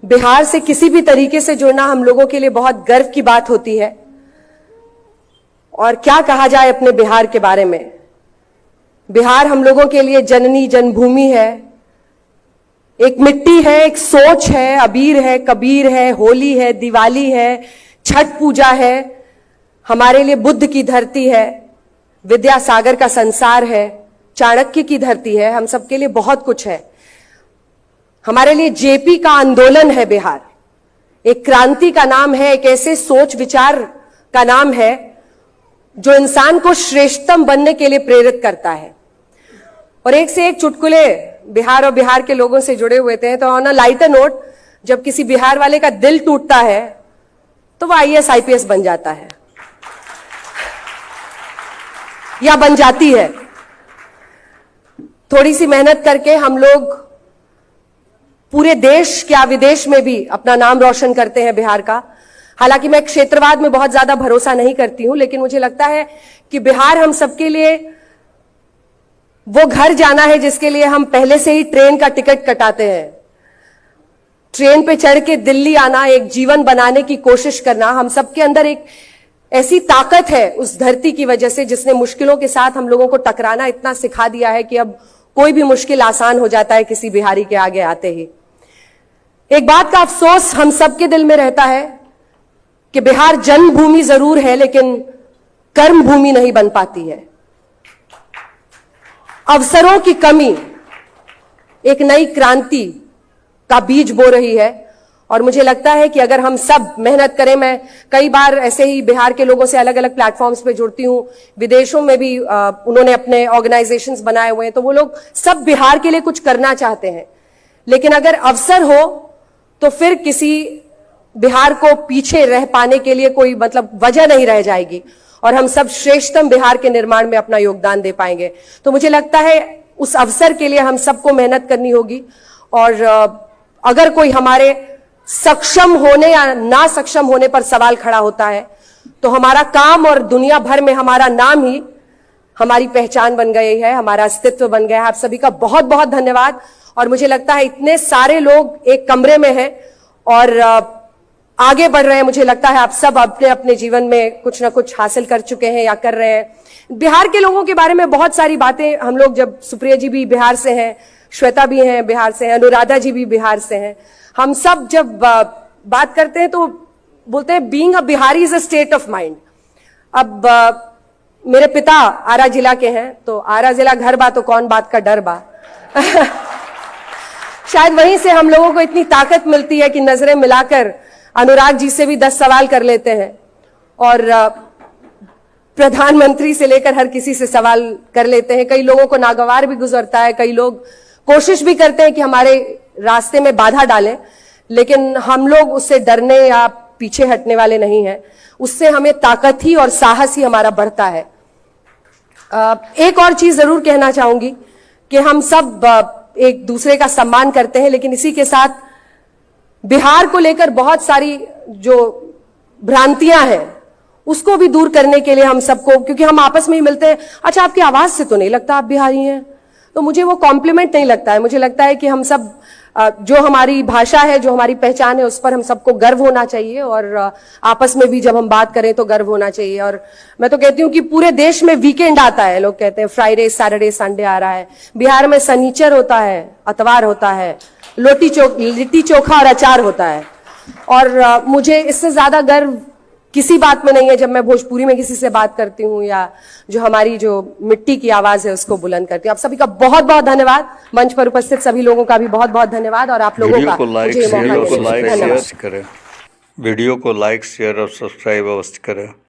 बिहार से किसी भी तरीके से जुड़ना हम लोगों के लिए बहुत गर्व की बात होती है। और क्या कहा जाए अपने बिहार के बारे में। बिहार हम लोगों के लिए जननी जन्मभूमि है, एक मिट्टी है, एक सोच है, अबीर है, कबीर है, होली है, दिवाली है, छठ पूजा है, हमारे लिए बुद्ध की धरती है, विद्यासागर का संसार है, चाणक्य की धरती है, हम सबके लिए बहुत कुछ है। हमारे लिए जेपी का आंदोलन है बिहार, एक क्रांति का नाम है, एक ऐसे सोच विचार का नाम है जो इंसान को श्रेष्ठतम बनने के लिए प्रेरित करता है। और एक से एक चुटकुले बिहार और बिहार के लोगों से जुड़े हुए थे। तो ऑन अ लाइटर नोट, जब किसी बिहार वाले का दिल टूटता है तो वह आईएएस आईपीएस बन जाता है या बन जाती है। थोड़ी सी मेहनत करके हम लोग पूरे देश क्या विदेश में भी अपना नाम रोशन करते हैं बिहार का। हालांकि मैं क्षेत्रवाद में बहुत ज्यादा भरोसा नहीं करती हूं, लेकिन मुझे लगता है कि बिहार हम सबके लिए वो घर जाना है जिसके लिए हम पहले से ही ट्रेन का टिकट कटाते हैं। ट्रेन पे चढ़ के दिल्ली आना, एक जीवन बनाने की कोशिश करना, हम सबके अंदर एक ऐसी ताकत है उस धरती की वजह से जिसने मुश्किलों के साथ हम लोगों को टकराना इतना सिखा दिया है कि अब कोई भी मुश्किल आसान हो जाता है किसी बिहारी के आगे आते ही। एक बात का अफसोस हम सबके दिल में रहता है कि बिहार जन्मभूमि जरूर है लेकिन कर्म भूमि नहीं बन पाती है। अवसरों की कमी एक नई क्रांति का बीज बो रही है और मुझे लगता है कि अगर हम सब मेहनत करें, मैं कई बार ऐसे ही बिहार के लोगों से अलग अलग प्लेटफॉर्म्स पे जुड़ती हूं, विदेशों में भी उन्होंने अपने ऑर्गेनाइजेशंस बनाए हुए हैं, तो वो लोग सब बिहार के लिए कुछ करना चाहते हैं। लेकिन अगर अवसर हो तो फिर किसी बिहार को पीछे रह पाने के लिए कोई वजह नहीं रह जाएगी और हम सब श्रेष्ठतम बिहार के निर्माण में अपना योगदान दे पाएंगे। तो मुझे लगता है उस अवसर के लिए हम सबको मेहनत करनी होगी और अगर कोई हमारे सक्षम होने या ना सक्षम होने पर सवाल खड़ा होता है तो हमारा काम और दुनिया भर में हमारा नाम ही हमारी पहचान बन गई है, हमारा अस्तित्व बन गया है। आप सभी का बहुत बहुत धन्यवाद। और मुझे लगता है इतने सारे लोग एक कमरे में हैं और आगे बढ़ रहे हैं। मुझे लगता है आप सब अपने अपने जीवन में कुछ ना कुछ हासिल कर चुके हैं या कर रहे हैं। बिहार के लोगों के बारे में बहुत सारी बातें हम लोग, जब सुप्रिया जी भी बिहार से हैं, श्वेता भी हैं बिहार से हैं, अनुराधा जी भी बिहार से हैं, हम सब जब बात करते हैं तो बोलते हैं being a Bihari is a state of mind. अब मेरे पिता आरा जिला के हैं, तो आरा जिला घर बा तो कौन बात का डर बा। शायद वहीं से हम लोगों को इतनी ताकत मिलती है कि नजरें मिलाकर अनुराग जी से भी 10 सवाल कर लेते हैं और प्रधानमंत्री से लेकर हर किसी से सवाल कर लेते हैं। कई लोगों को नागवार भी गुजरता है, कई लोग कोशिश भी करते हैं कि हमारे रास्ते में बाधा डालें, लेकिन हम लोग उससे डरने या पीछे हटने वाले नहीं हैं। उससे हमें ताकत ही और साहस ही हमारा बढ़ता है। एक और चीज जरूर कहना चाहूंगी कि हम सब एक दूसरे का सम्मान करते हैं, लेकिन इसी के साथ बिहार को लेकर बहुत सारी जो भ्रांतियां हैं उसको भी दूर करने के लिए हम सबको, क्योंकि हम आपस में ही मिलते हैं, अच्छा आपकी आवाज से तो नहीं लगता आप बिहारी हैं, तो मुझे वो कॉम्प्लीमेंट नहीं लगता है। मुझे लगता है कि हम सब जो हमारी भाषा है, जो हमारी पहचान है, उस पर हम सबको गर्व होना चाहिए और आपस में भी जब हम बात करें तो गर्व होना चाहिए। और मैं तो कहती हूँ कि पूरे देश में वीकेंड आता है, लोग कहते हैं फ्राइडे सैटरडे संडे आ रहा है, बिहार में शनिचर होता है, अतवार होता है, लिट्टी चोखा और अचार होता है। और मुझे इससे ज्यादा गर्व किसी बात में नहीं है जब मैं भोजपुरी में किसी से बात करती हूँ या जो हमारी जो मिट्टी की आवाज है उसको बुलंद करती हूँ। आप सभी का बहुत बहुत धन्यवाद। मंच पर उपस्थित सभी लोगों का भी बहुत बहुत धन्यवाद और आप लोगों का वीडियो को लाइक शेयर और सब्सक्राइब अवश्य करें।